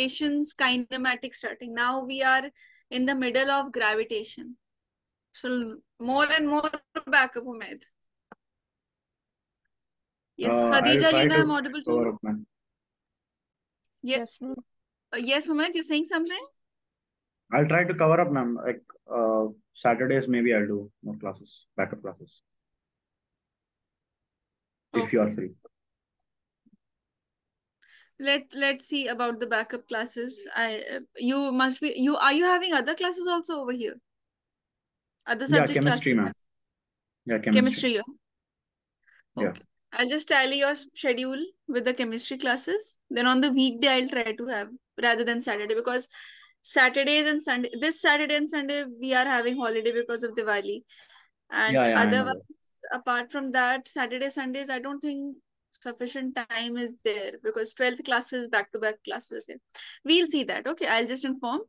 gravitation's kinematic starting. Now we are in the middle of gravitation. So more and more backup, Umaid. Yes, I'll Khadija try Lina, I'm to audible to cover you? up, man. Yes, Yes, ma'am. yes, Umaid, you're saying something? I'll try to cover up, ma'am. Like Saturdays, maybe I'll do more classes, backup classes, if you Okay. are free. Let's see about the backup classes. You must be are you having other classes also over here? Other Yeah, subject chemistry, ma'am. classes? Yeah, chemistry. Chemistry. Yeah. Okay. I'll just tally your schedule with the chemistry classes. Then on the weekday, I'll try to have rather than Saturday, because Saturdays and Sunday, this Saturday and Sunday, we are having holiday because of Diwali. And Yeah, yeah, I know otherwise, that. apart from that, Saturday, Sundays, I don't think sufficient time is there, because 12th classes, back-to-back classes there. We'll see that. Okay. I'll just inform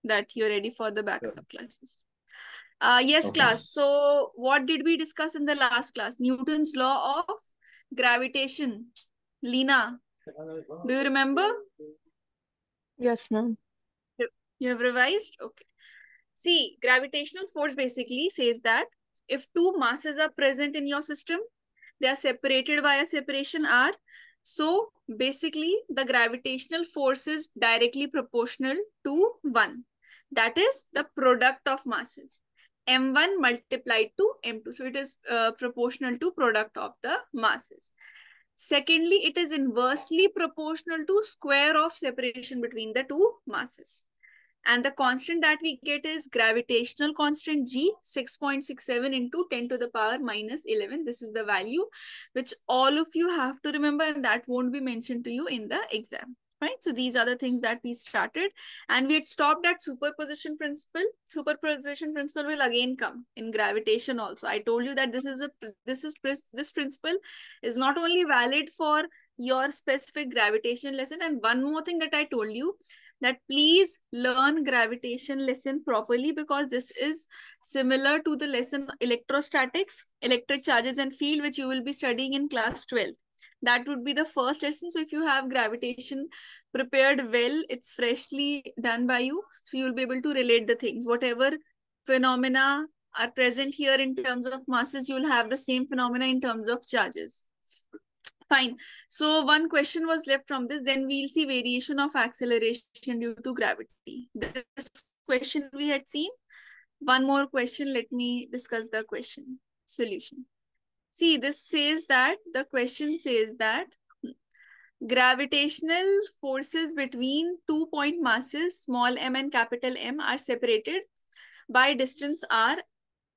that you're ready for the Sure. backup classes. Yes, Okay. class. So what did we discuss in the last class? Newton's law of gravitation. Lina, do you remember? Yes, ma'am. You have revised? Okay. See, gravitational force basically says that if two masses are present in your system, they are separated by a separation r. So basically, the gravitational force is directly proportional to 1. That is the product of masses. M1 multiplied to M2. So it is proportional to product of the masses. Secondly, it is inversely proportional to square of separation between the two masses. And the constant that we get is gravitational constant G, 6.67 into 10 to the power minus 11. This is the value which all of you have to remember, and that won't be mentioned to you in the exam. Right? So these are the things that we started, and we had stopped at superposition principle. Superposition principle will again come in gravitation also. I told you that this principle is not only valid for your specific gravitation lesson. And one more thing that I told you, that please learn gravitation lesson properly, because this is similar to the lesson electrostatics, electric charges and field, which you will be studying in class 12. That would be the first lesson. So if you have gravitation prepared well, it's freshly done by you, so you'll be able to relate the things. Whatever phenomena are present here in terms of masses, you'll have the same phenomena in terms of charges. Fine. So one question was left from this. Then we'll see variation of acceleration due to gravity. This question we had seen. One more question. Let me discuss the question solution. See, this says that the question says that gravitational forces between 2-point masses, small m and capital M, are separated by distance r.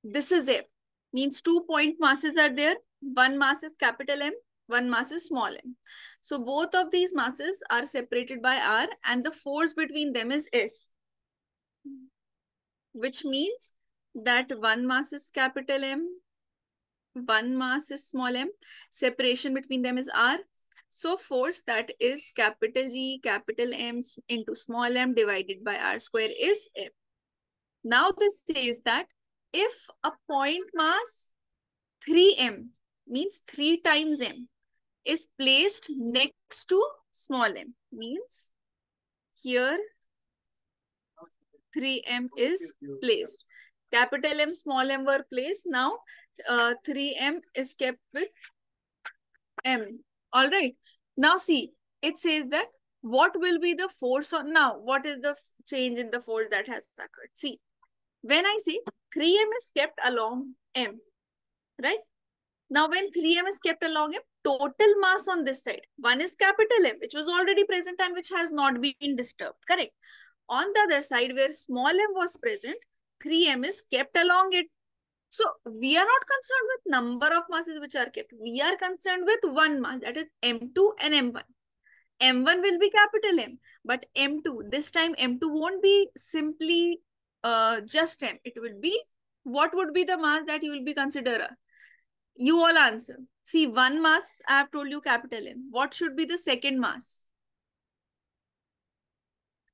This is F. Means 2-point masses are there. One mass is capital M, one mass is small m. So both of these masses are separated by r, and the force between them is S. Which means that one mass is capital M, one mass is small m. Separation between them is r. So force, that is capital G, capital M into small m divided by r square, is F. Now this says that if a point mass 3m, means 3 times m, is placed next to small m, means here 3m is placed. Capital M, small m were placed. Now 3m is kept with m. All right. Now see, it says that what will be the force on, now what is the change in the force that has occurred? See, when I say 3m is kept along m, right? Now when 3m is kept along m, total mass on this side, one is capital M, which was already present and which has not been disturbed, correct? On the other side, where small m was present, 3m is kept along it. So we are not concerned with number of masses which are kept. We are concerned with one mass, that is m2 and m1. m1 will be capital M, but m2, this time m2 won't be simply just m. It will be, what would be the mass that you will be considered? You all answer. See, one mass, I have told you capital M. What should be the second mass?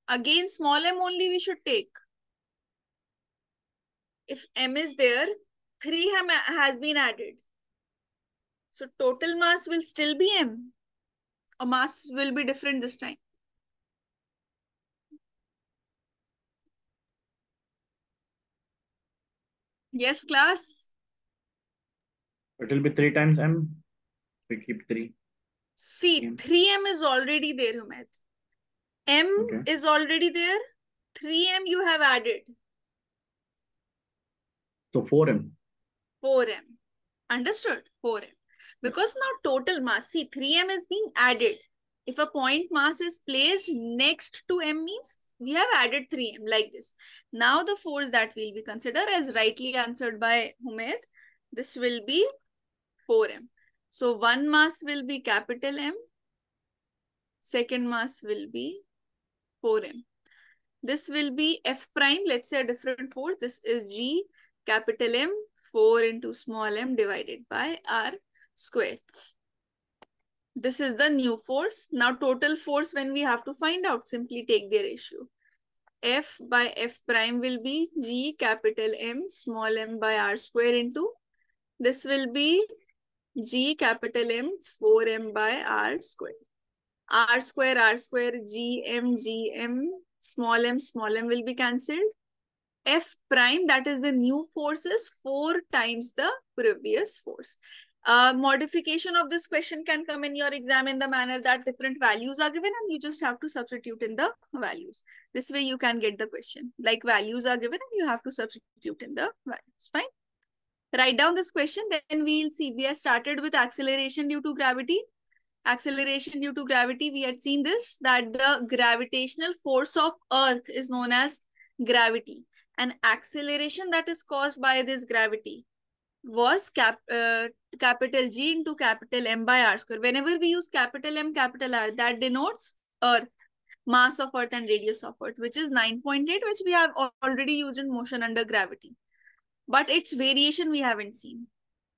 Again, small m only we should take. If m is there, 3 has been added. So total mass will still be m. Or mass will be different this time. Yes, class. It will be 3 times m. We keep 3. See, M. 3m is already there, Humaid. M Okay. is already there. 3m you have added. So 4m. 4m. Understood? 4m. Because now total mass, see, 3m is being added. If a point mass is placed next to m means we have added 3m like this. Now the force that will be considered as rightly answered by Humaid, this will be 4m. So one mass will be capital M, second mass will be 4m. This will be F prime, let's say a different force. This is G capital M 4 into small m divided by R square. This is the new force. Now total force when we have to find out, simply take the ratio. F by F prime will be G capital M small m by R square into, this will be G capital M 4m by R square. R square, G m, small m will be cancelled. F prime, that is the new force, is 4 times the previous force. Modification of this question can come in your exam in the manner that different values are given and you just have to substitute in the values. This way you can get the question. Like values are given and you have to substitute in the values. Fine. Write down this question, then we'll see. We have started with acceleration due to gravity. Acceleration due to gravity, we had seen this, that the gravitational force of Earth is known as gravity. And acceleration that is caused by this gravity was capital G into capital M by R square. Whenever we use capital M, capital R, that denotes Earth, mass of Earth and radius of Earth, which is 9.8, which we have already used in motion under gravity. But its variation we haven't seen.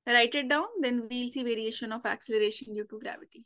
Write it down, then we'll see variation of acceleration due to gravity.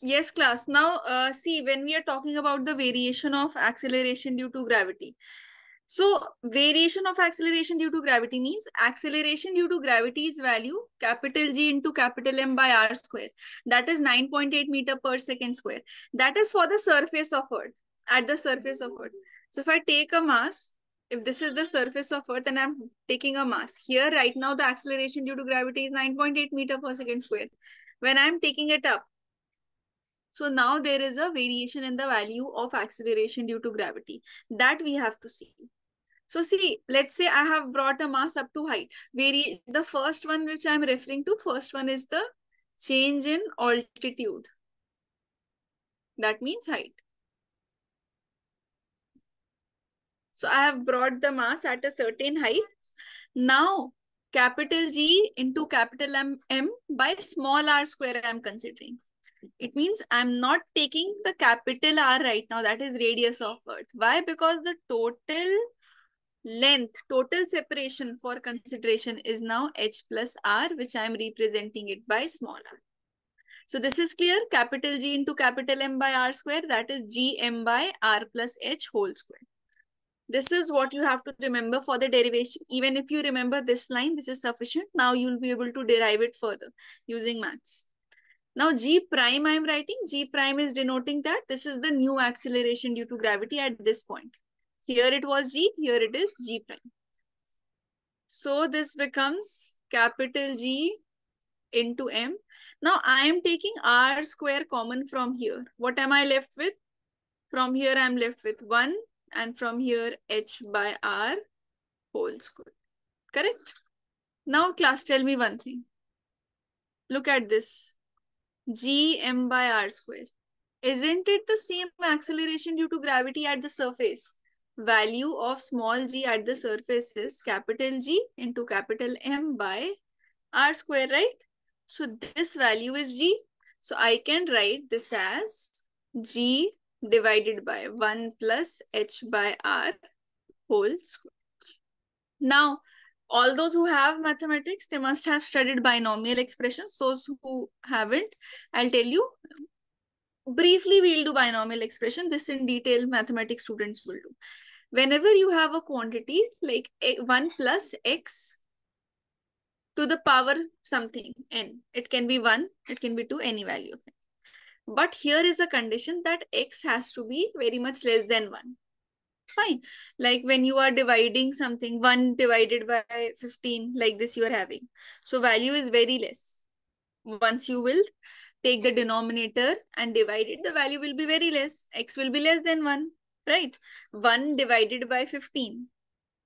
Yes, class. Now, see, when we are talking about the variation of acceleration due to gravity. So, variation of acceleration due to gravity means acceleration due to gravity's value, capital G into capital M by R square. That is 9.8 meter per second square. That is for the surface of Earth, at the surface of Earth. So, if I take a mass, if this is the surface of Earth and I'm taking a mass, here right now the acceleration due to gravity is 9.8 meter per second square. When I'm taking it up, so now there is a variation in the value of acceleration due to gravity that we have to see. So see, let's say I have brought a mass up to height. The first one which I'm referring to, first one is the change in altitude. That means height. So I have brought the mass at a certain height. Now, capital G into capital M by small r square I'm considering. It means I'm not taking the capital R right now, that is radius of Earth. Why? Because the total length, total separation for consideration is now h plus r, which I am representing it by small r. So this is clear. Capital G into capital M by r square, that is gm by r plus h whole square. This is what you have to remember for the derivation. Even if you remember this line, this is sufficient. Now you'll be able to derive it further using maths. Now G prime I am writing. G prime is denoting that this is the new acceleration due to gravity at this point. Here it was G, here it is G prime. So this becomes capital G into M. Now I am taking R square common from here. What am I left with? From here I am left with 1 and from here H by R whole square. Correct? Now class, tell me one thing. Look at this. Gm by R square. Isn't it the same acceleration due to gravity at the surface? Value of small g at the surface is capital G into capital M by R square, right? So this value is G. So I can write this as G divided by 1 plus H by R whole square. Now, all those who have mathematics, they must have studied binomial expressions. Those who haven't, I'll tell you. Briefly, we'll do binomial expression. This in detail, mathematics students will do. Whenever you have a quantity like 1 plus x to the power something, n. It can be 1, it can be 2, any value of n. But here is a condition that x has to be very much less than 1. Fine. Like when you are dividing something, 1 divided by 15, like this you are having. So value is very less. Once you will take the denominator and divide it, the value will be very less. X will be less than 1, right? 1 divided by 15.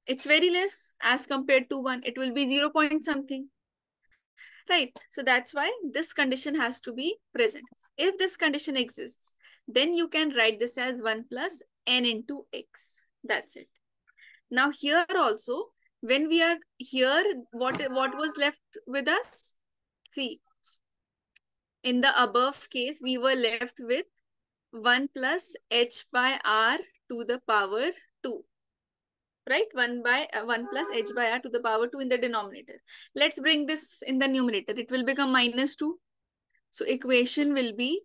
It's very less as compared to 1. It will be 0 point something. Right. So that's why this condition has to be present. If this condition exists, then you can write this as 1 plus n into x. That's it. Now here also, when we are here, what was left with us? See, in the above case, we were left with 1 plus h by r to the power 2. Right? 1 plus h by r to the power 2 in the denominator. Let's bring this in the numerator. It will become minus 2. So equation will be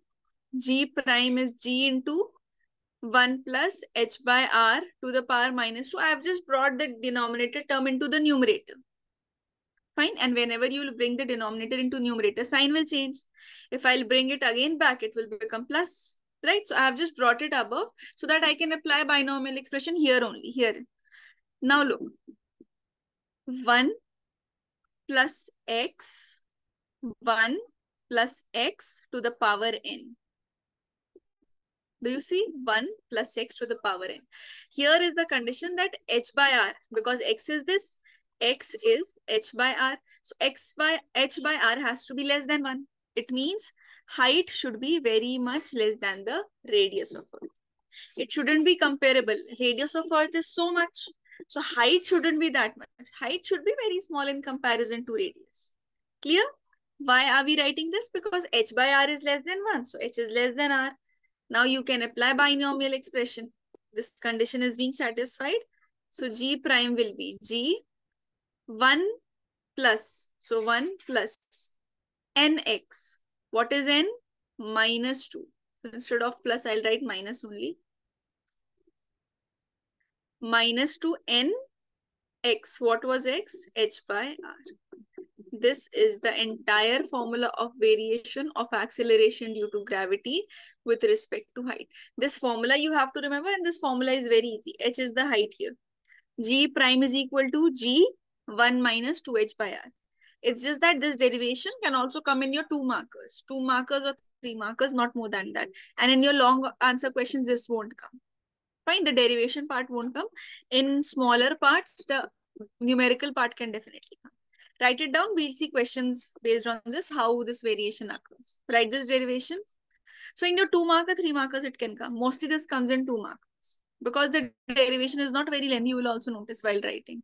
g prime is g into 1 plus h by r to the power minus 2. I have just brought the denominator term into the numerator. Fine. And whenever you will bring the denominator into numerator, sign will change. If I'll bring it again back, it will become plus. Right? So I have just brought it above so that I can apply binomial expression here only. Here. Now look. 1 plus x, 1 plus x to the power n. Do you see? 1 plus x to the power n. Here is the condition that h by r, because x is this, x is h by r. So h by r has to be less than 1. It means height should be very much less than the radius of Earth. It shouldn't be comparable. Radius of Earth is so much. So height shouldn't be that much. Height should be very small in comparison to radius. Clear? Why are we writing this? Because h by r is less than 1. So h is less than r. Now you can apply binomial expression. This condition is being satisfied. So g prime will be g 1 plus. So 1 plus nx. What is n? minus 2. Instead of plus, I'll write minus only. Minus 2n x. What was x? H by r. This is the entire formula of variation of acceleration due to gravity with respect to height. This formula you have to remember, and this formula is very easy. H is the height here. G prime is equal to G 1 minus 2h by r. It's just that this derivation can also come in your 2 markers. 2 markers or 3 markers, not more than that. And in your long answer questions, this won't come. Fine, the derivation part won't come. In smaller parts, the numerical part can definitely come. Write it down. We'll see questions based on this, how this variation occurs. Write this derivation. So in your 2 marker, 3 markers, it can come. Mostly this comes in 2 markers. Because the derivation is not very lengthy, you will also notice while writing.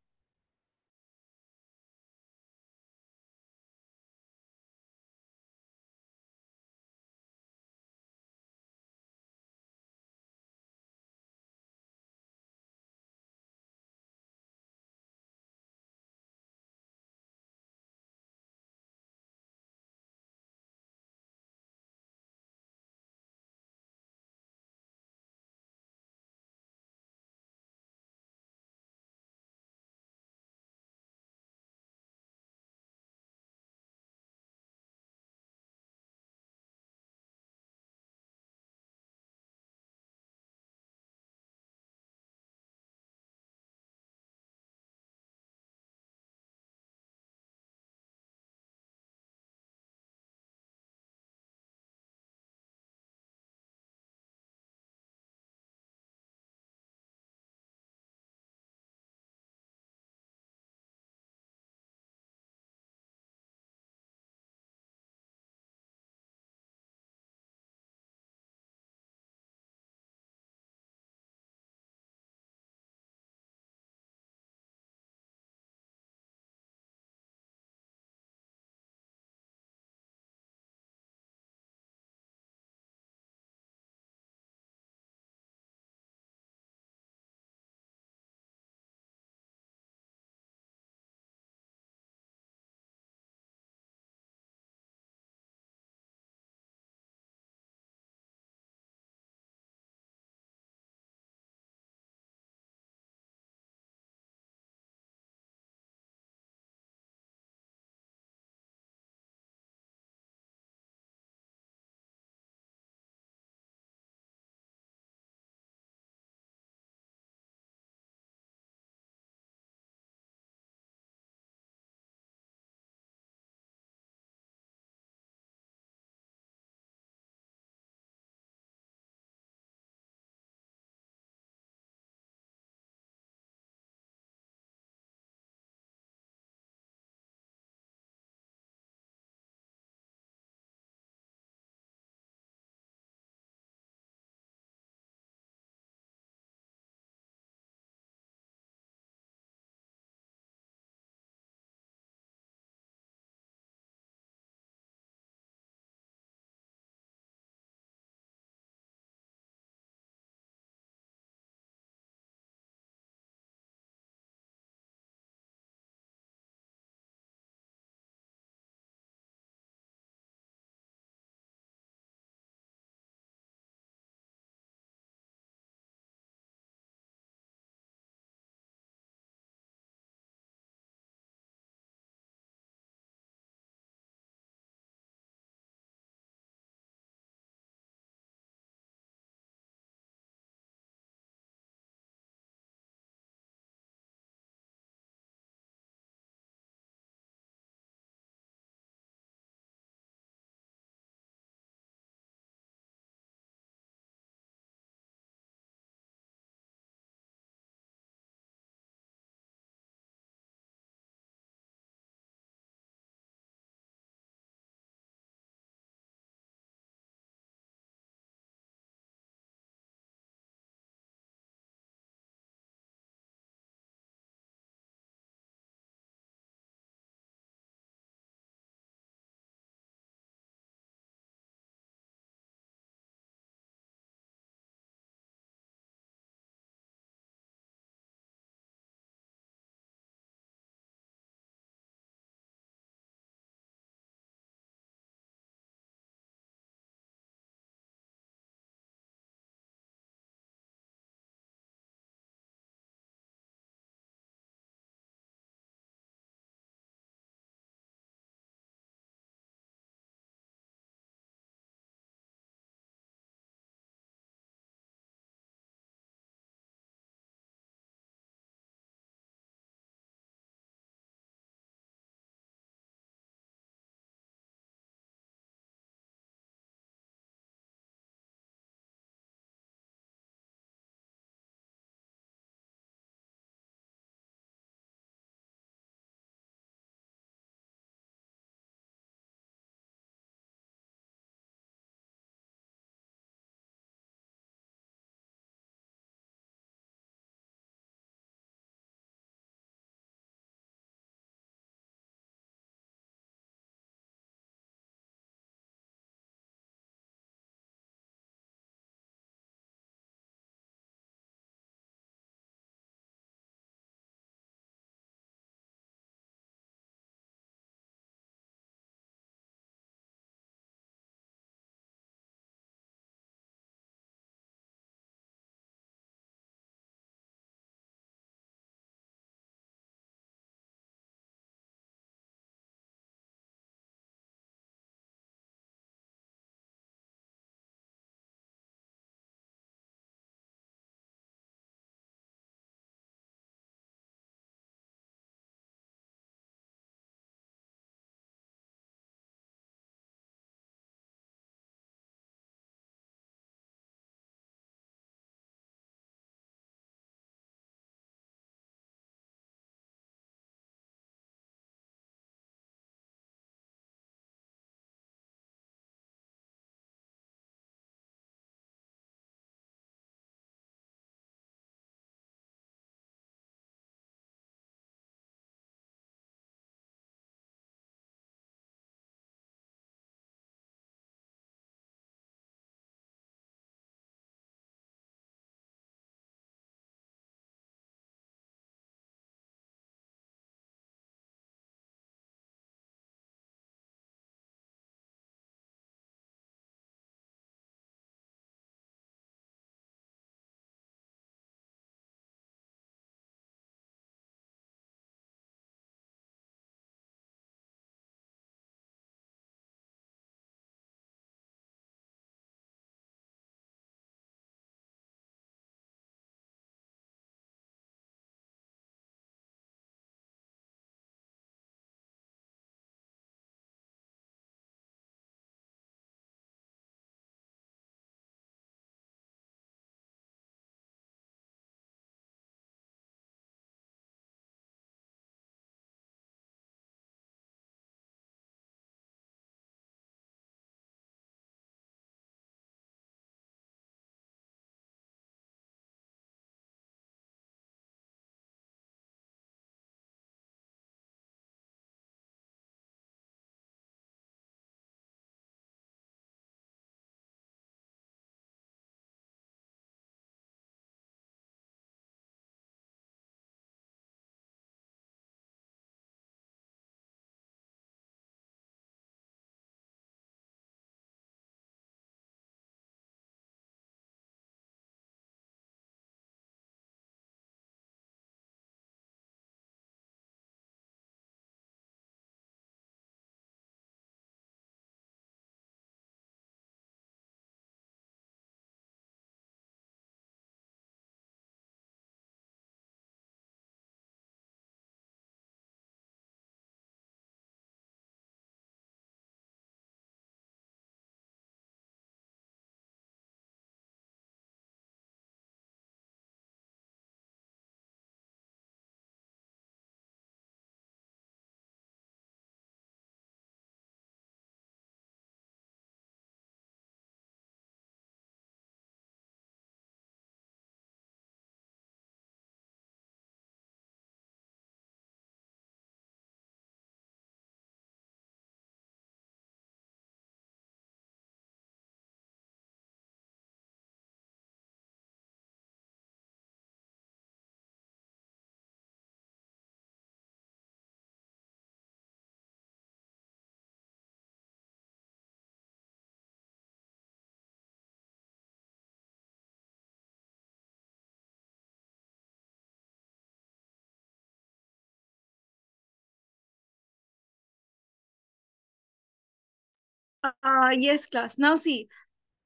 Yes, class. Now see,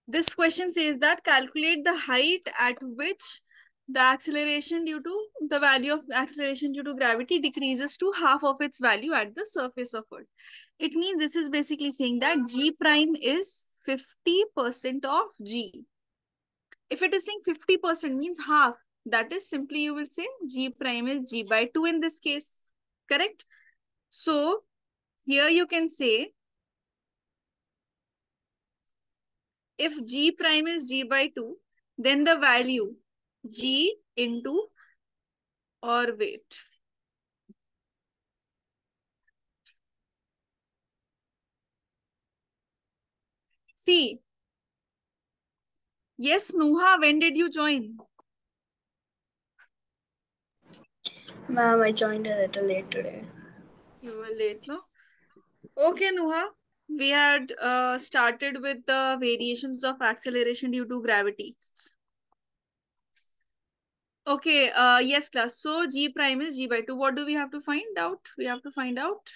this question says that calculate the height at which the acceleration due to the value of acceleration due to gravity decreases to half of its value at the surface of Earth. It means this is basically saying that G prime is 50% of G. If it is saying 50% means half, that is simply you will say G prime is G by 2 in this case. Correct? So here you can say if G prime is G by 2, then the value G into or wait. See, yes, Nuha, when did you join? Ma'am, I joined a little late today. You were late, no? Okay, Nuha. We had started with the variations of acceleration due to gravity. Okay, yes, class. So G prime is G by 2. What do we have to find out? We have to find out.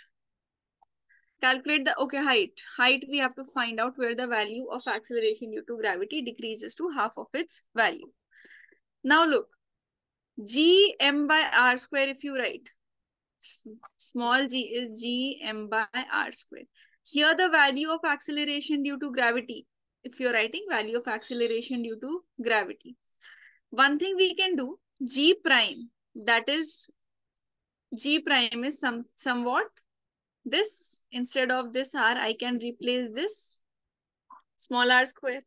Calculate the, okay, height. Height, we have to find out where the value of acceleration due to gravity decreases to half of its value. Now look, G m by r square if you write. Small g is G m by r square. Here the value of acceleration due to gravity. If you're writing value of acceleration due to gravity. One thing we can do, G prime, that is G prime is somewhat this. Instead of this r, I can replace this small r square.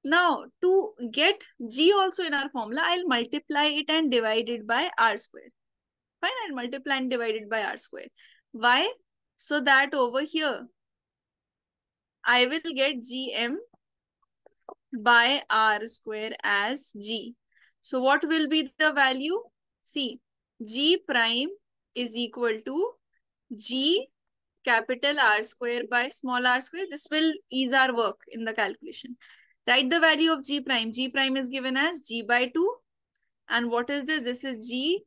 Now, to get G also in our formula, I'll multiply it and divide it by r square. Fine, I'll multiply and divide it by r square. Why? So that over here, I will get Gm by r square as G. So what will be the value? See, G prime is equal to G capital R square by small r square. This will ease our work in the calculation. Write the value of G prime. G prime is given as G by 2. And what is this? This is G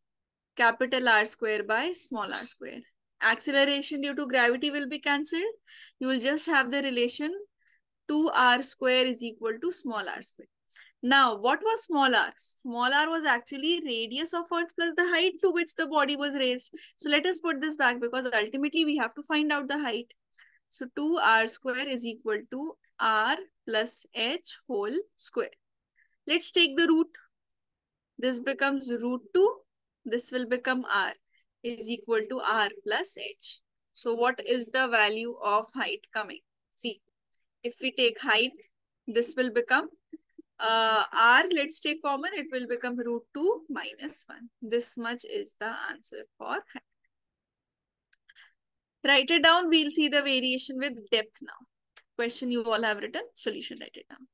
capital R square by small r square. Acceleration due to gravity will be cancelled. You will just have the relation 2r square is equal to small r square. Now, what was small r? Small r was actually radius of Earth plus the height to which the body was raised. So let us put this back because ultimately we have to find out the height. So 2r square is equal to r plus h whole square. Let's take the root. This becomes root 2. This will become r is equal to r plus h. So what is the value of height coming? See, if we take height, this will become r, let's take common, it will become root 2 minus 1. This much is the answer for height. Write it down. We'll see the variation with depth now. Question you all have written, solution write it down.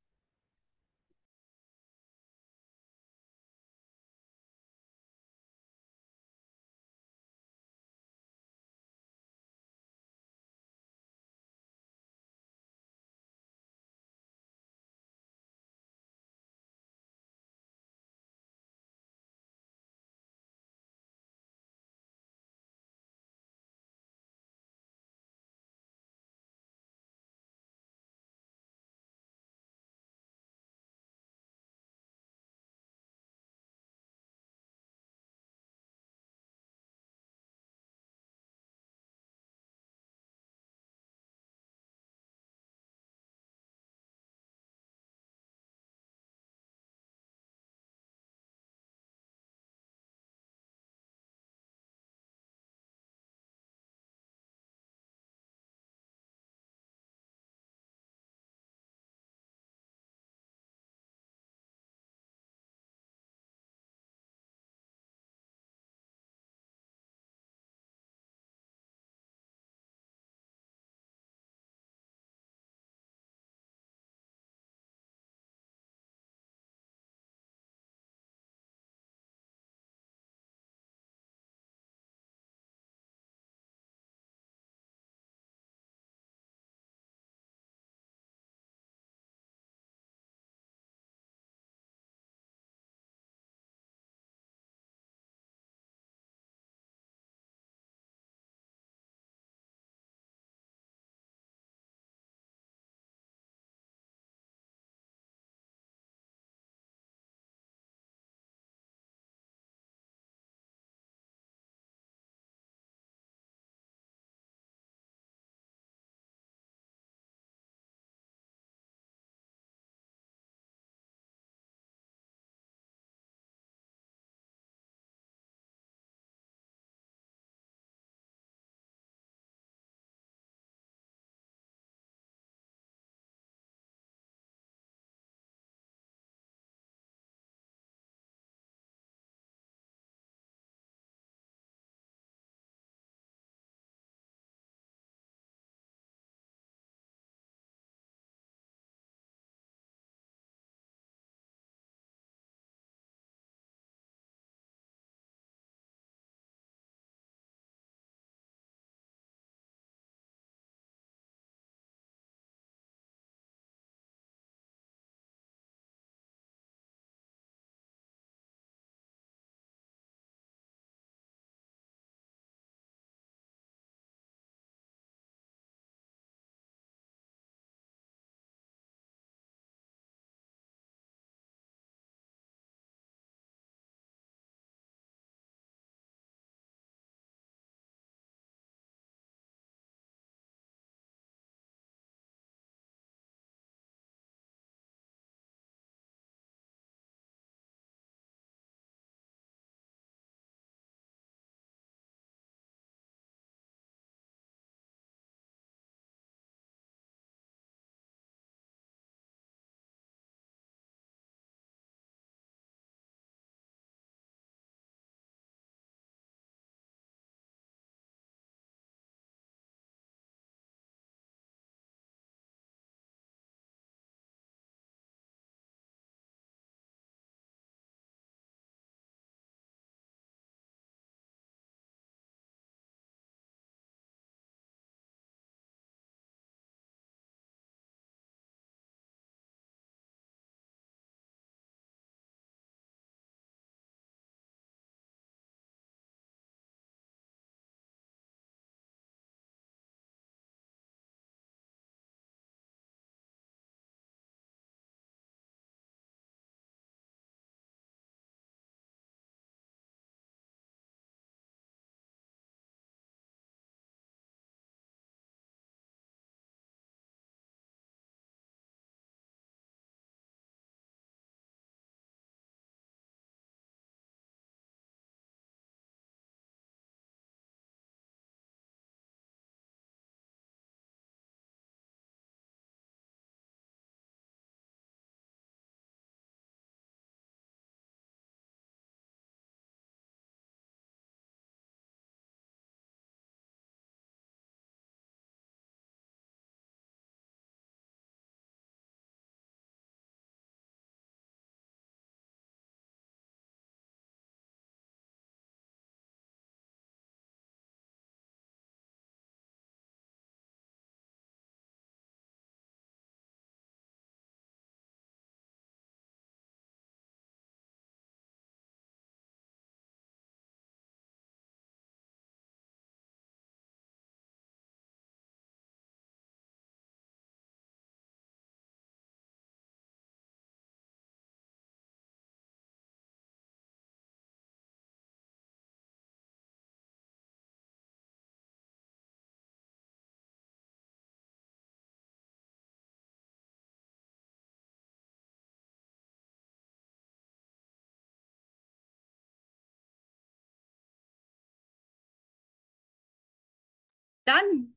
Done?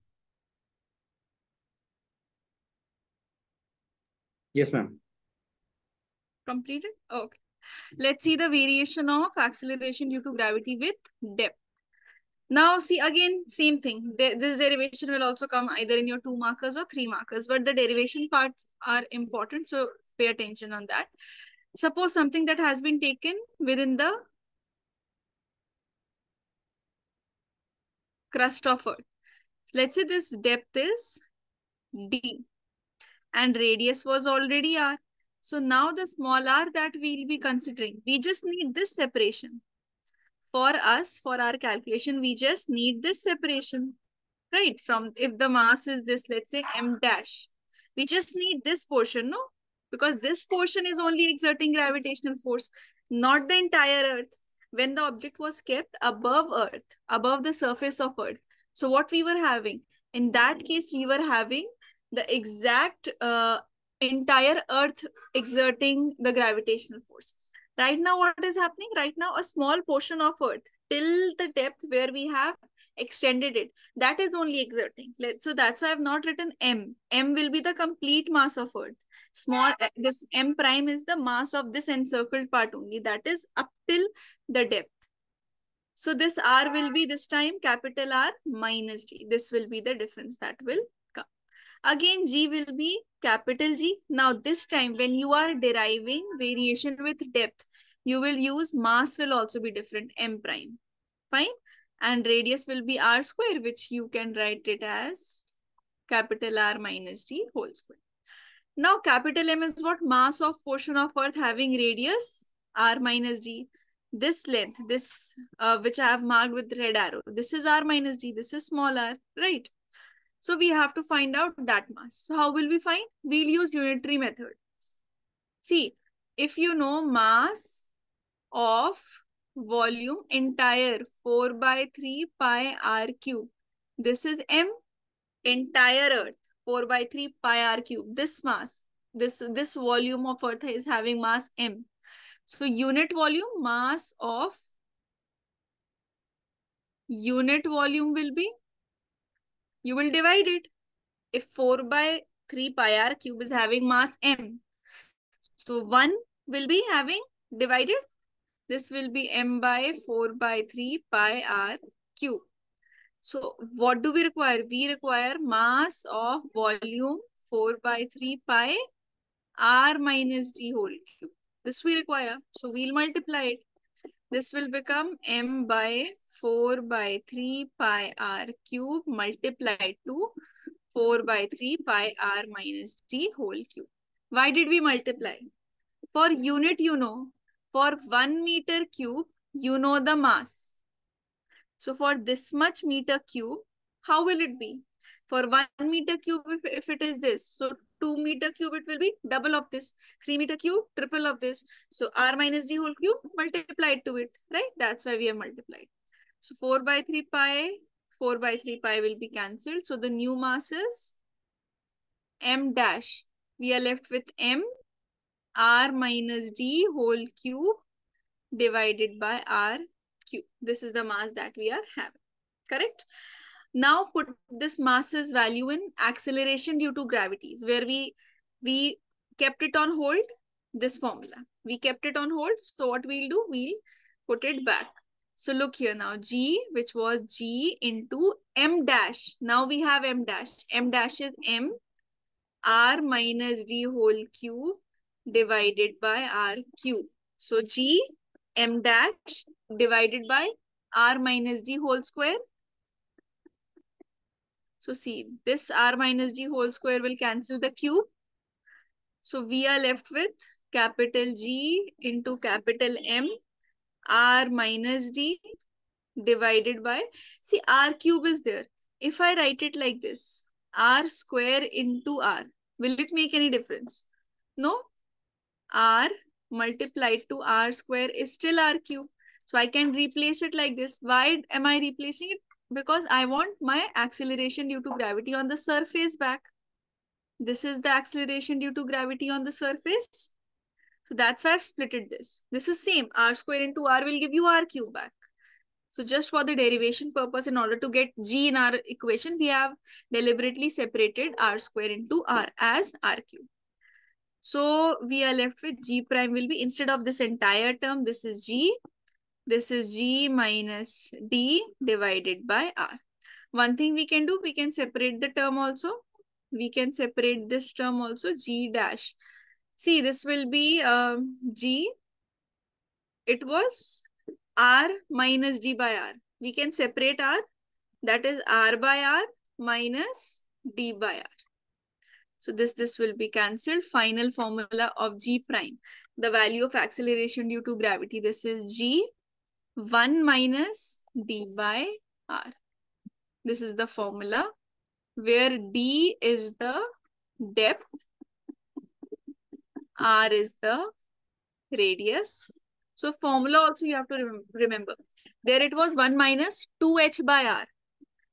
Yes, ma'am. Completed? Okay. Let's see the variation of acceleration due to gravity with depth. Now, see again, same thing. This derivation will also come either in your 2 markers or 3 markers, but the derivation parts are important, so pay attention on that. Suppose something that has been taken within the crust of Earth. Let's say this depth is D and radius was already R. So now the small r that we'll be considering, we just need this separation. For us, for our calculation, we just need this separation, right? From if the mass is this, let's say m dash, we just need this portion, no? Because this portion is only exerting gravitational force, not the entire Earth. When the object was kept above Earth, above the surface of Earth. So what we were having? In that case, we were having the exact entire Earth exerting the gravitational force. Right now, what is happening? Right now, a small portion of Earth till the depth where we have extended it, that is only exerting. So that's why I've not written m. M will be the complete mass of Earth. Small, this m prime is the mass of this encircled part only. That is up till the depth. So this r will be this time capital R minus d. This will be the difference that will come. Again, g will be capital G. Now this time when you are deriving variation with depth, you will use mass will also be different, m prime. Fine. And radius will be r square, which you can write it as capital R minus d whole square. Now capital M is what? Mass of portion of Earth having radius r minus d. This length, this which I have marked with red arrow, this is r minus d, this is small r, right? So we have to find out that mass. So how will we find? We'll use unitary method. See, if you know mass of volume entire 4 by 3 pi r cube. This is m, entire Earth 4 by 3 pi r cube. This mass, this volume of Earth is having mass m. So unit volume, mass of unit volume will be, you will divide it. If 4 by 3 pi r cube is having mass m, so 1 will be having divided. This will be m by 4 by 3 pi r cube. So what do we require? We require mass of volume 4 by 3 pi r minus d whole cube. This we require. So we'll multiply it. This will become m by 4 by 3 pi r cube multiplied to 4 by 3 pi r minus d whole cube. Why did we multiply? For unit, you know, for 1 meter cube, you know the mass. So for this much meter cube, how will it be? For 1 meter cube, if it is this, so 2 meter cube, it will be double of this. 3 meter cube, triple of this. So r minus d whole cube multiplied to it, right? That's why we have multiplied. So 4 by 3 pi, 4 by 3 pi will be cancelled. So the new mass is m dash. We are left with m r minus d whole cube divided by r cube. This is the mass that we are having. Correct? Now put this mass's value in acceleration due to gravities, where we kept it on hold, this formula. We kept it on hold. So what we'll do, we'll put it back. So look here now, G, which was G into M dash. Now we have M dash. M dash is M R minus D whole cube divided by R cube. So G M dash divided by R minus D whole square. So see, this r minus d whole square will cancel the cube. So we are left with capital G into capital M r minus d divided by, see, r cube is there. If I write it like this, r square into r, will it make any difference? No. R multiplied to r square is still r cube. So I can replace it like this. Why am I replacing it? Because I want my acceleration due to gravity on the surface back. This is the acceleration due to gravity on the surface. So that's why I've splitted this. This is same. R square into r will give you r cube back. So just for the derivation purpose, in order to get G in our equation, we have deliberately separated R square into R as R cube. So we are left with G prime will be, instead of this entire term, this is G minus D divided by R. One thing we can do, we can separate the term also. We can separate this term also, G dash. See, this will be G. It was R minus D by R. We can separate R. That is R by R minus D by R. So this will be cancelled. Final formula of G prime. The value of acceleration due to gravity. This is G 1 minus D by R. This is the formula where D is the depth, R is the radius. So formula also you have to remember. There it was 1 minus 2h by r.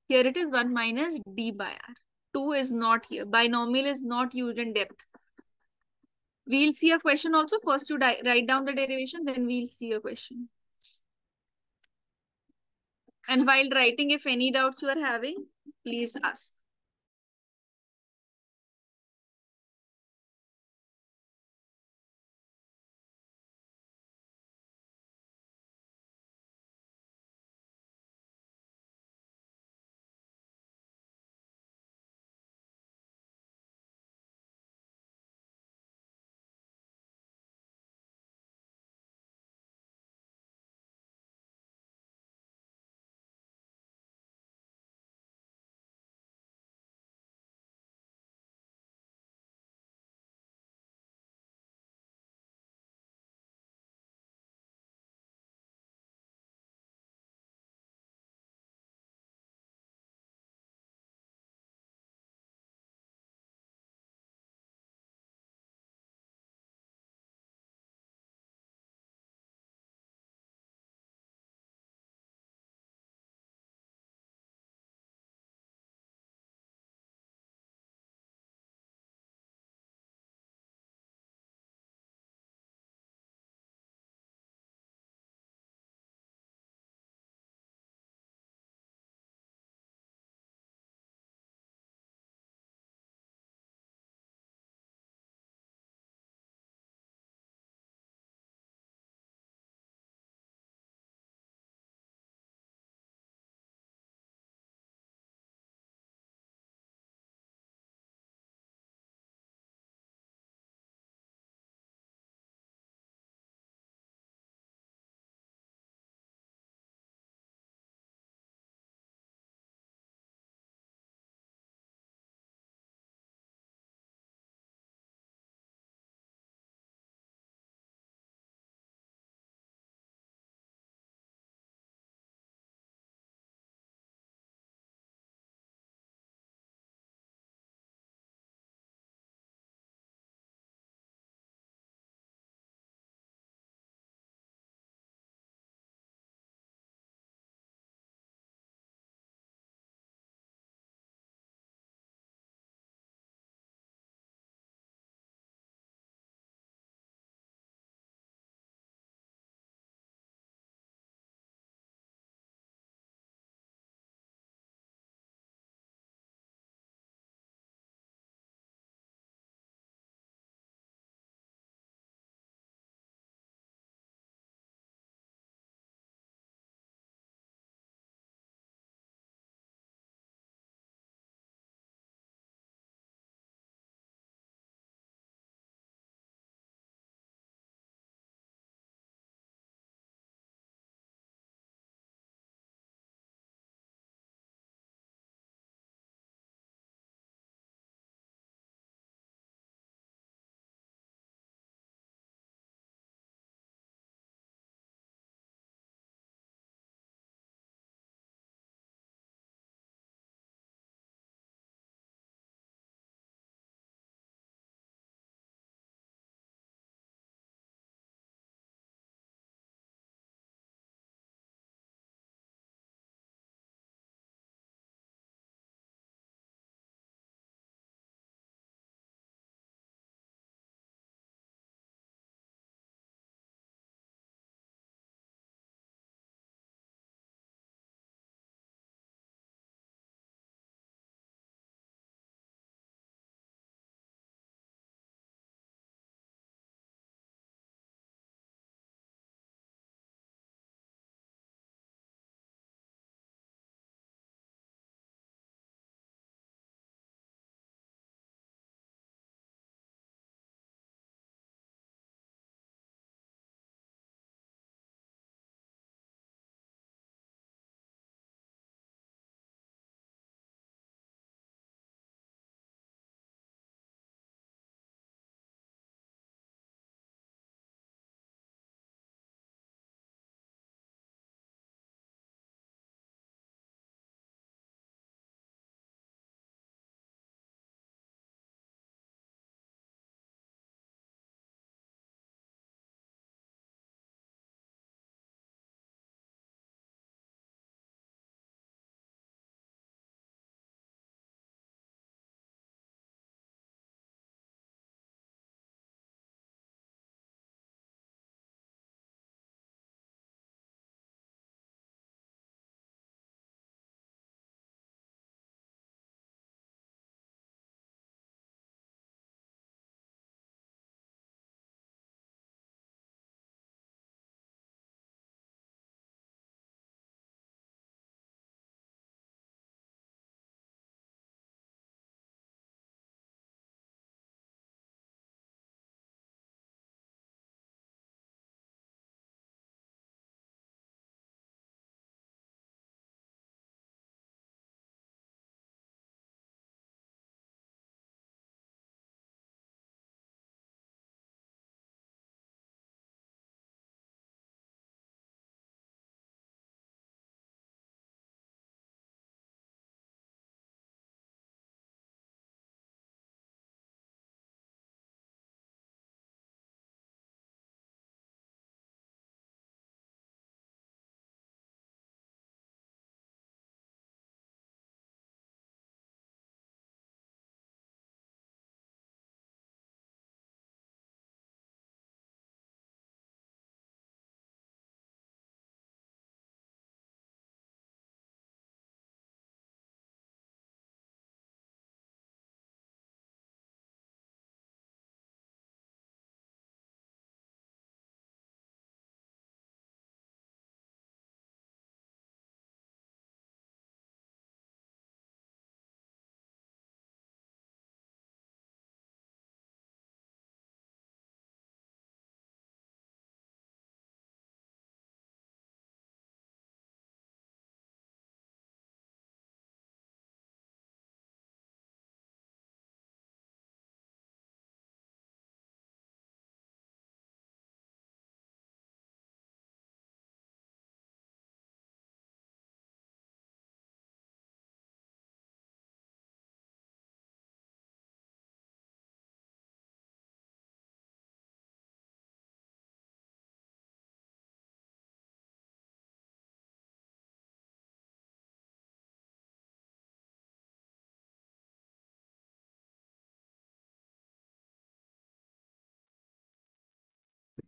Here it is 1 minus d by r. 2 is not here. Binomial is not used in depth. We'll see a question also. First you write down the derivation, then we'll see a question. And while writing, if any doubts you are having, please ask.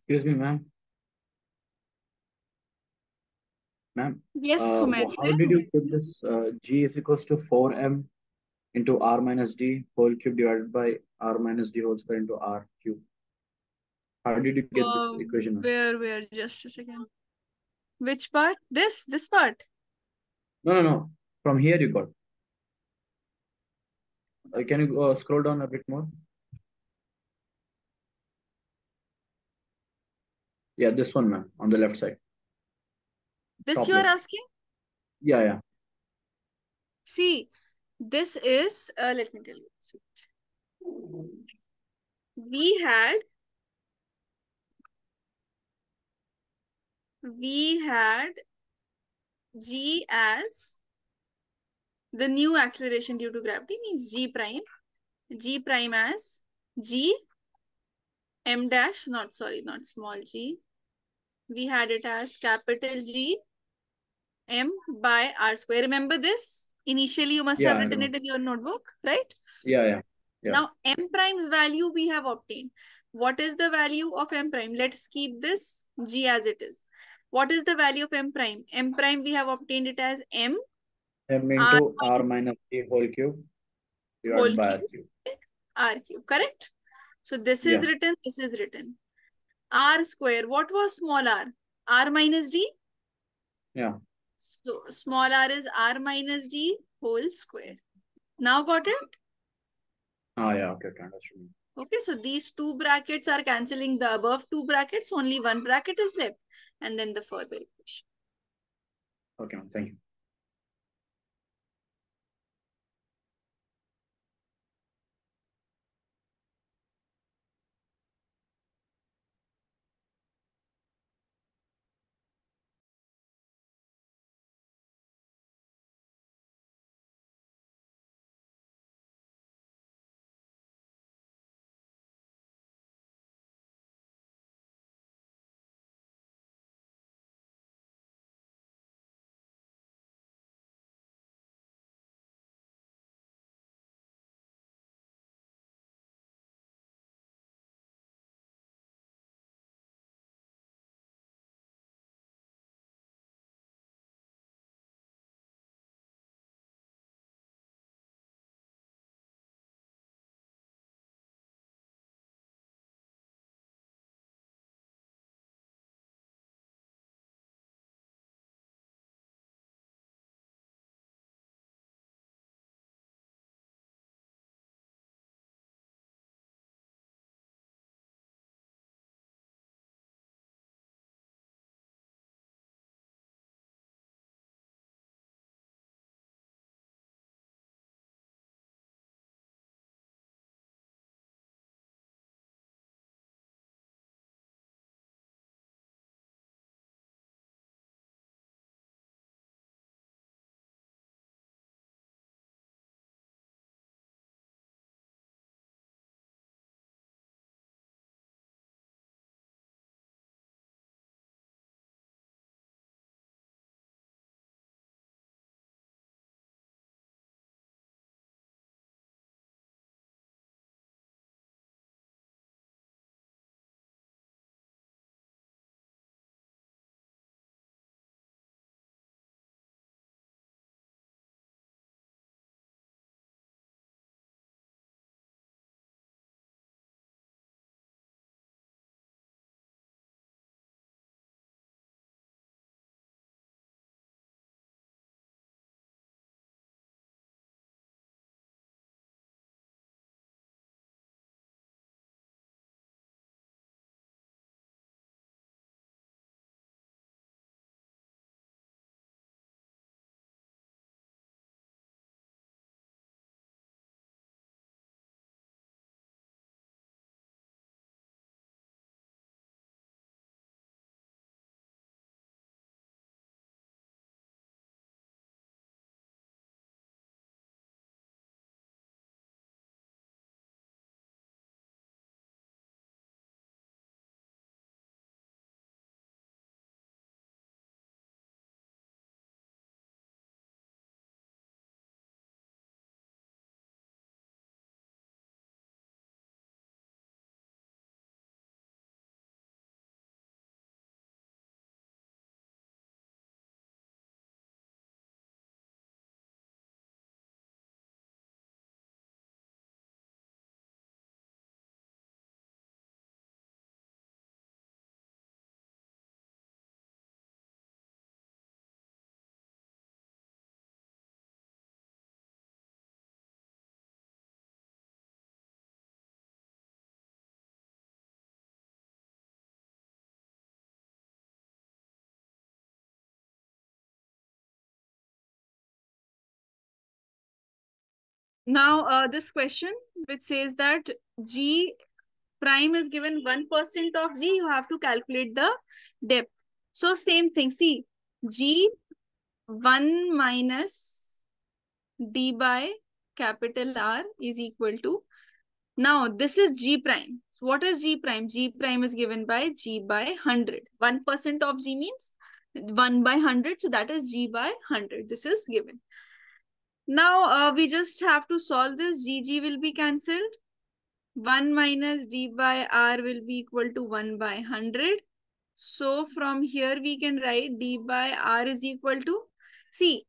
Excuse me, ma'am. Ma'am, Yes, Sumit. how did you put this G is equals to 4m into r minus d whole cube divided by r minus d whole square into r cube? How did you get this equation? Where? Just a second. Which part? This part. No. From here you got. Can you scroll down a bit more? Yeah, this one, ma'am, on the left side. This Top you are left. asking? Yeah. See, this is, let me tell you. We had G as the new acceleration due to gravity, means G prime as G m dash, not small g. We had it as capital G m by r square. Remember this? Initially, you must Yeah, have I written remember. it in your notebook, right? Yeah. Now, m prime's value we have obtained. What is the value of m prime? Let's keep this g as it is. What is the value of m prime? M prime we have obtained it as m M r into r minus d whole cube whole divided by r cube cube. r cube, correct? So this is Yeah. written, this is written. R square, what was small r? R minus d? Yeah. So small r is r minus d whole square. Now got it? Yeah, okay, understood. Okay, so these two brackets are cancelling the above two brackets. Only one bracket is left. And then the further equation. Okay, ma'am, thank you. Now, this question which says that G prime is given 1% of G, you have to calculate the depth. So same thing. See, G 1 minus D by capital R is equal to, now this is G prime. So what is G prime? G prime is given by G by 100. 1% of G means 1 by 100. So that is G by 100. This is given. Now we just have to solve this. G will be cancelled. 1 minus D by R will be equal to 1 by 100. So from here we can write D by R is equal to, see,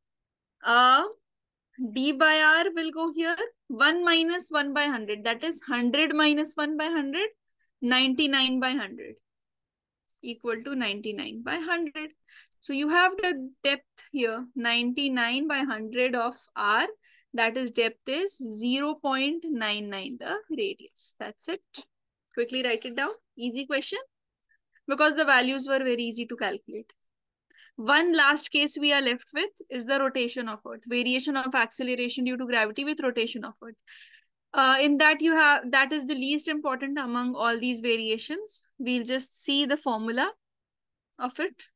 D by R will go here. 1 minus 1 by 100. That is 100 minus 1 by 100. 99 by 100 equal to 99 by 100. So you have the depth here, 99 by 100 of R. That is, depth is 0.99 the radius. That's it. Quickly write it down. Easy question. Because the values were very easy to calculate. One last case we are left with is the rotation of Earth. Variation of acceleration due to gravity with rotation of Earth. In that you have, that is the least important among all these variations. We'll just see the formula of it.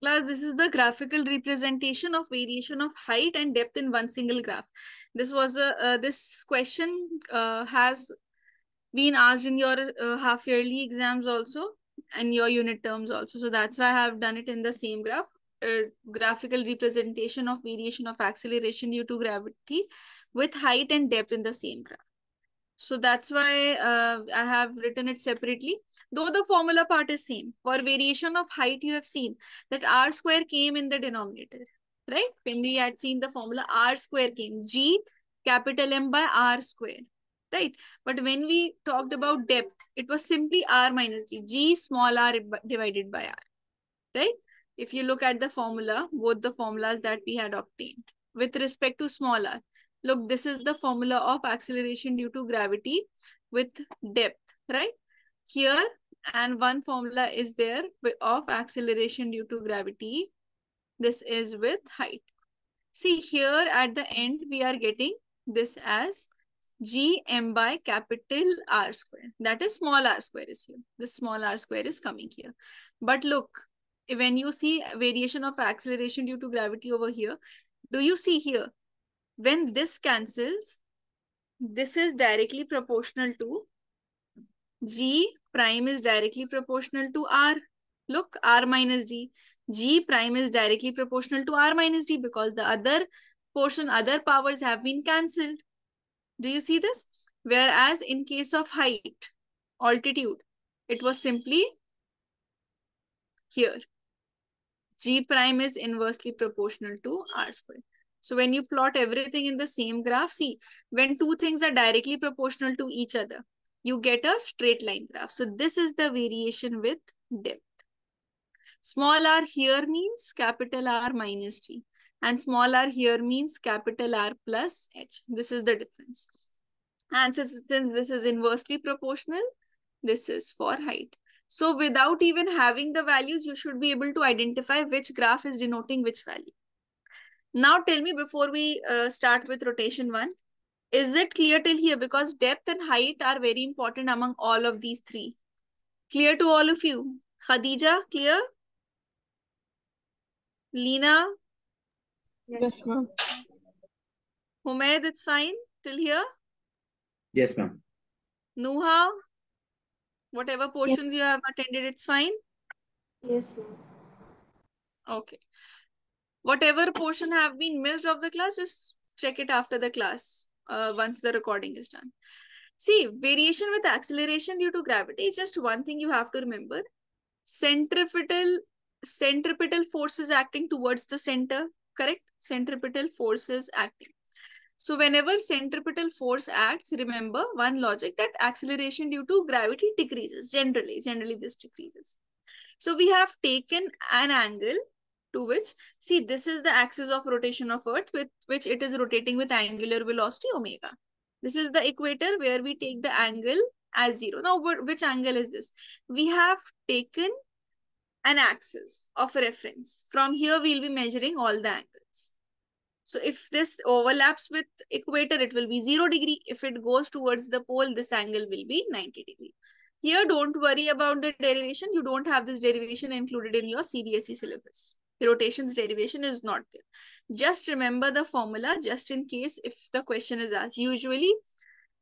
Class, this is the graphical representation of variation of height and depth in one single graph. This was this question has been asked in your half yearly exams also and your unit terms also. So that's why I have done it in the same graph. Graphical representation of variation of acceleration due to gravity with height and depth in the same graph. So that's why I have written it separately, though the formula part is same. For variation of height, you have seen that r square came in the denominator, right? When we had seen the formula, r square came, g capital M by r square, right? But when we talked about depth, it was simply r minus g small r divided by r, right? If you look at the formula, both the formulas that we had obtained with respect to small r, look, this is the formula of acceleration due to gravity with depth, right? Here, and one formula is there of acceleration due to gravity. This is with height. See, here at the end, we are getting this as gm by capital R square. That is small r square is here. This small r square is coming here. But look, when you see variation of acceleration due to gravity over here, do you see here? When this cancels, this is directly proportional to g prime is directly proportional to r. Look, r minus g. G prime is directly proportional to r minus d because the other portion, other powers have been cancelled. Do you see this? Whereas in case of height, altitude, it was simply here. G prime is inversely proportional to r square. So when you plot everything in the same graph, see, when two things are directly proportional to each other, you get a straight line graph. So this is the variation with depth. Small r here means capital R minus g. And small r here means capital R plus h. This is the difference. And since this is inversely proportional, this is for height. So without even having the values, you should be able to identify which graph is denoting which value. Now tell me before we start with rotation 1, is it clear till here? Because depth and height are very important among all of these three. Clear to all of you? Khadija, clear? Lina? Yes, ma'am. Humaid, it's fine till here? Yes, ma'am. Nuha? Whatever Yes. portions you have attended, it's fine? Yes, ma'am. Okay. Whatever portion have been missed of the class, just check it after the class once the recording is done. See, variation with acceleration due to gravity is just one thing you have to remember. Centripetal forces acting towards the center, correct? Centripetal forces acting. So whenever centripetal force acts, remember one logic that acceleration due to gravity decreases. Generally this decreases. So we have taken an angle to which, see, this is the axis of rotation of Earth with which it is rotating with angular velocity omega. This is the equator where we take the angle as 0. Now, which angle is this? We have taken an axis of reference. From here, we'll be measuring all the angles. So if this overlaps with equator, it will be 0 degree. If it goes towards the pole, this angle will be 90 degree. Here, don't worry about the derivation. You don't have this derivation included in your CBSE syllabus. Rotation's derivation is not there. Just remember the formula just in case if the question is asked. Usually,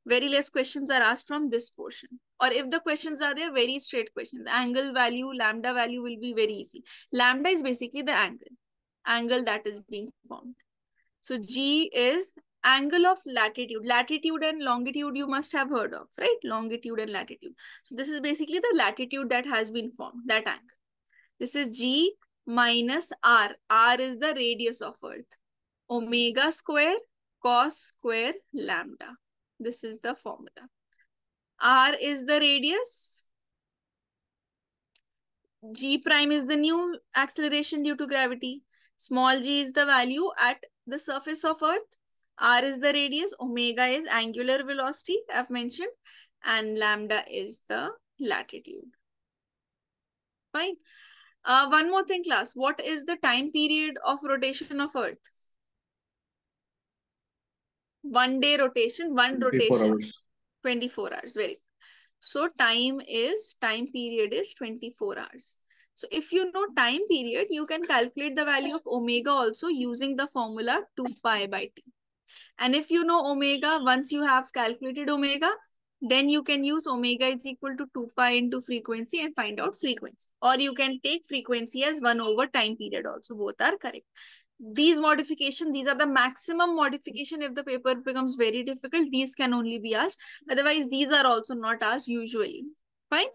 very less questions are asked from this portion. Or if the questions are there, very straight questions. Angle value, lambda value will be very easy. Lambda is basically the angle that is being formed. So G is angle of latitude. Latitude and longitude you must have heard of, right? Longitude and latitude. So this is basically the latitude that has been formed, that angle. This is G minus R. R is the radius of Earth. Omega square cos square lambda. This is the formula. R is the radius. G prime is the new acceleration due to gravity. Small g is the value at the surface of Earth. R is the radius. Omega is angular velocity, I've mentioned. And lambda is the latitude. Fine. One more thing, class. What is the time period of rotation of Earth? 1 day rotation, 1 24 rotation. hours. 24 hours. Very good. So time period is 24 hours. So if you know time period, you can calculate the value of omega also using the formula 2 pi by t. And if you know omega, once you have calculated omega, then you can use omega is equal to 2 pi into frequency and find out frequency. Or you can take frequency as 1 over time period also. Both are correct. These modifications, these are the maximum modification. If the paper becomes very difficult, these can only be asked. Otherwise, these are also not asked usually. Fine.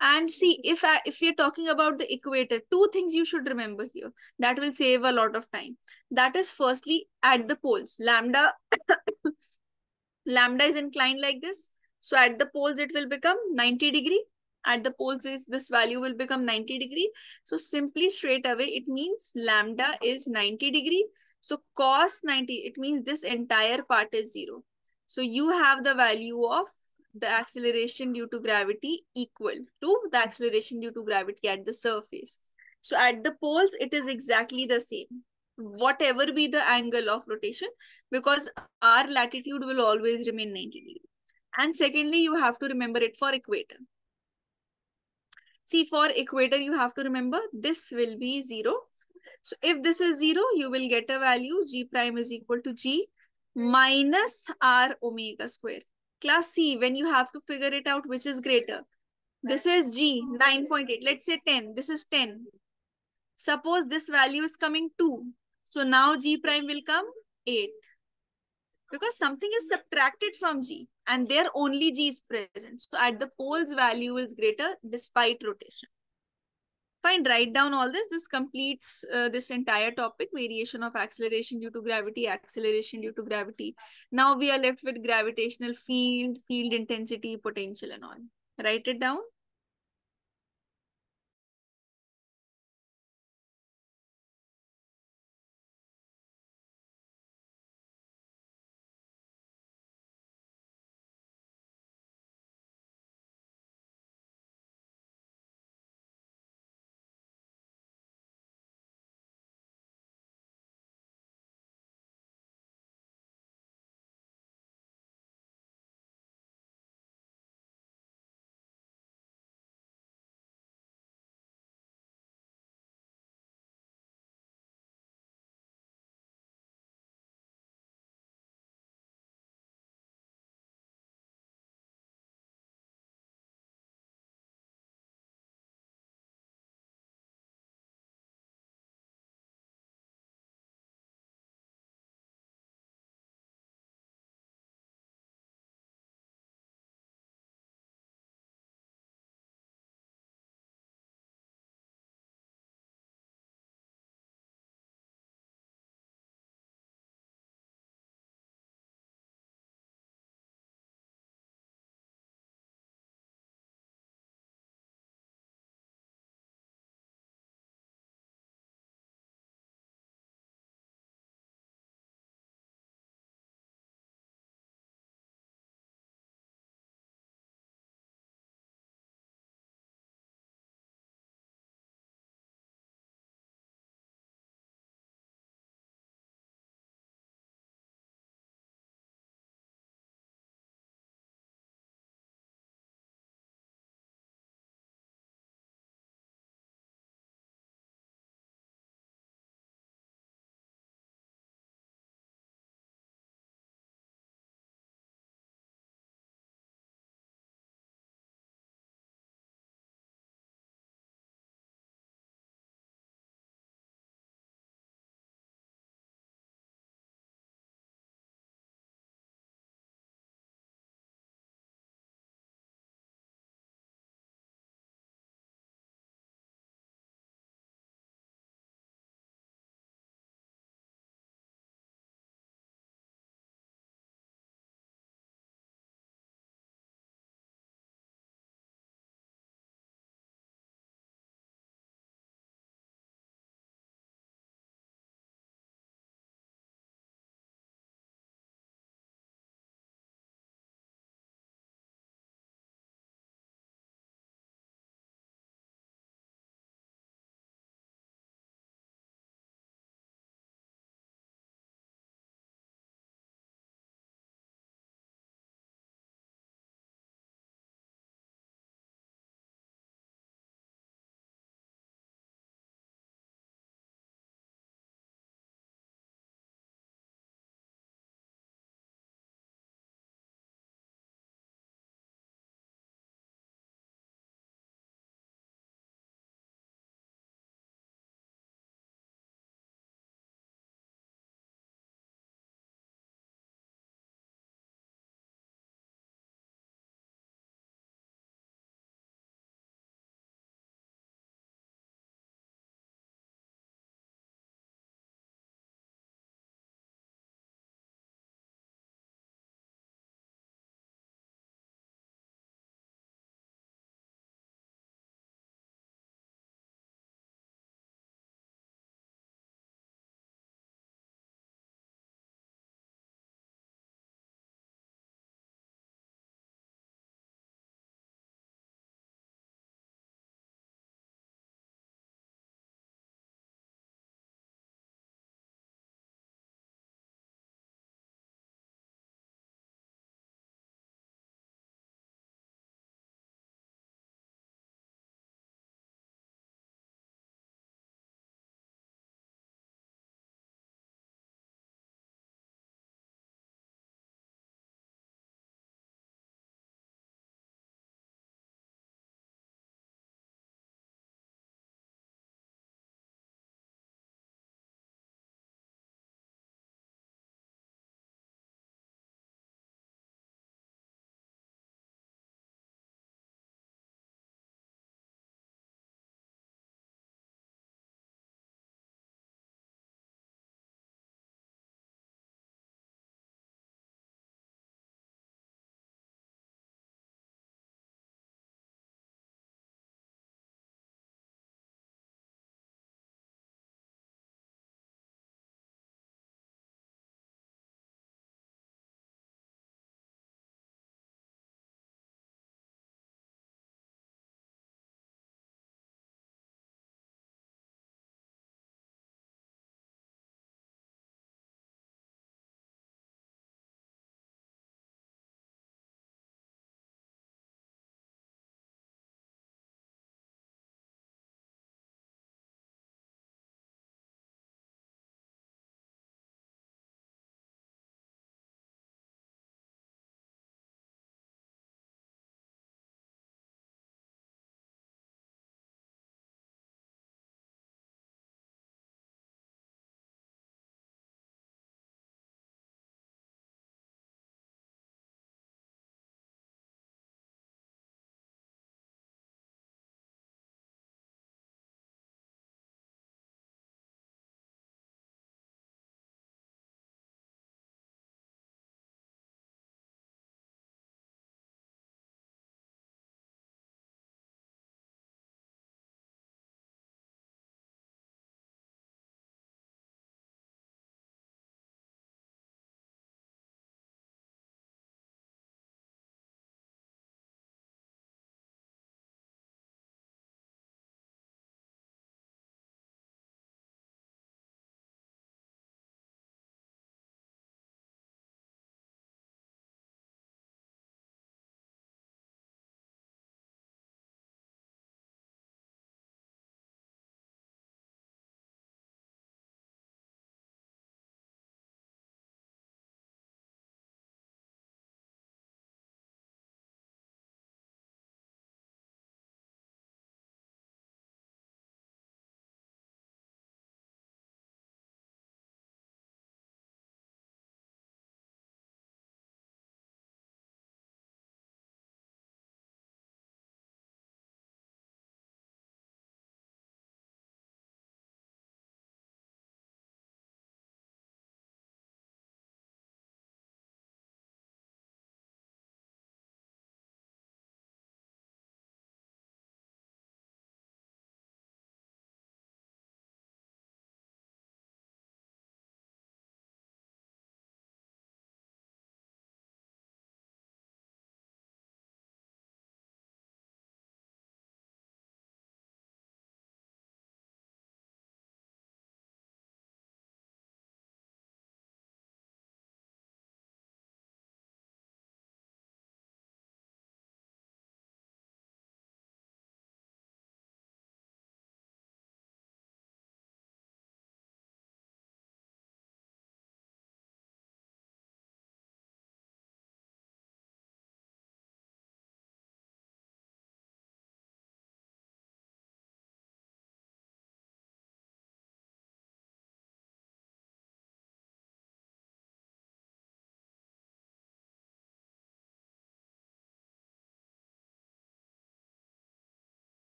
And see, if you're talking about the equator, two things you should remember here that will save a lot of time. That is firstly at the poles, lambda lambda is inclined like this. So at the poles, it will become 90 degree. At the poles, this value will become 90 degree. So simply straight away, it means lambda is 90 degree. So cos 90, it means this entire part is 0. So you have the value of the acceleration due to gravity equal to the acceleration due to gravity at the surface. So at the poles, it is exactly the same, whatever be the angle of rotation, because our latitude will always remain 90 degrees. And secondly, you have to remember it for equator. See, for equator, you have to remember this will be 0. So if this is 0, you will get a value g prime is equal to g minus r omega square. Class C, when you have to figure it out, which is greater? This is g, 9.8. Let's say 10. This is 10. Suppose this value is coming 2. So now g prime will come 8. Because something is subtracted from g and there only g is present. So at the poles, value is greater despite rotation. Fine, write down all this. This completes this entire topic, variation of acceleration due to gravity, acceleration due to gravity. Now we are left with gravitational field, field intensity, potential and all. Write it down.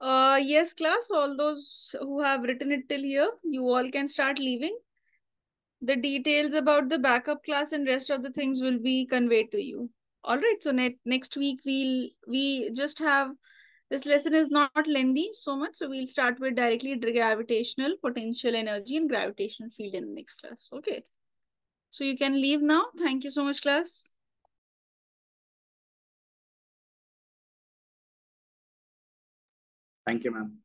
Yes, class, all those who have written it till here, you all can start leaving. The details about the backup class and rest of the things will be conveyed to you. All right, so next week we just have, this lesson is not lengthy so much, so we'll start with directly gravitational potential energy and gravitational field in the next class. Okay, so you can leave now. Thank you so much, class. Thank you, ma'am.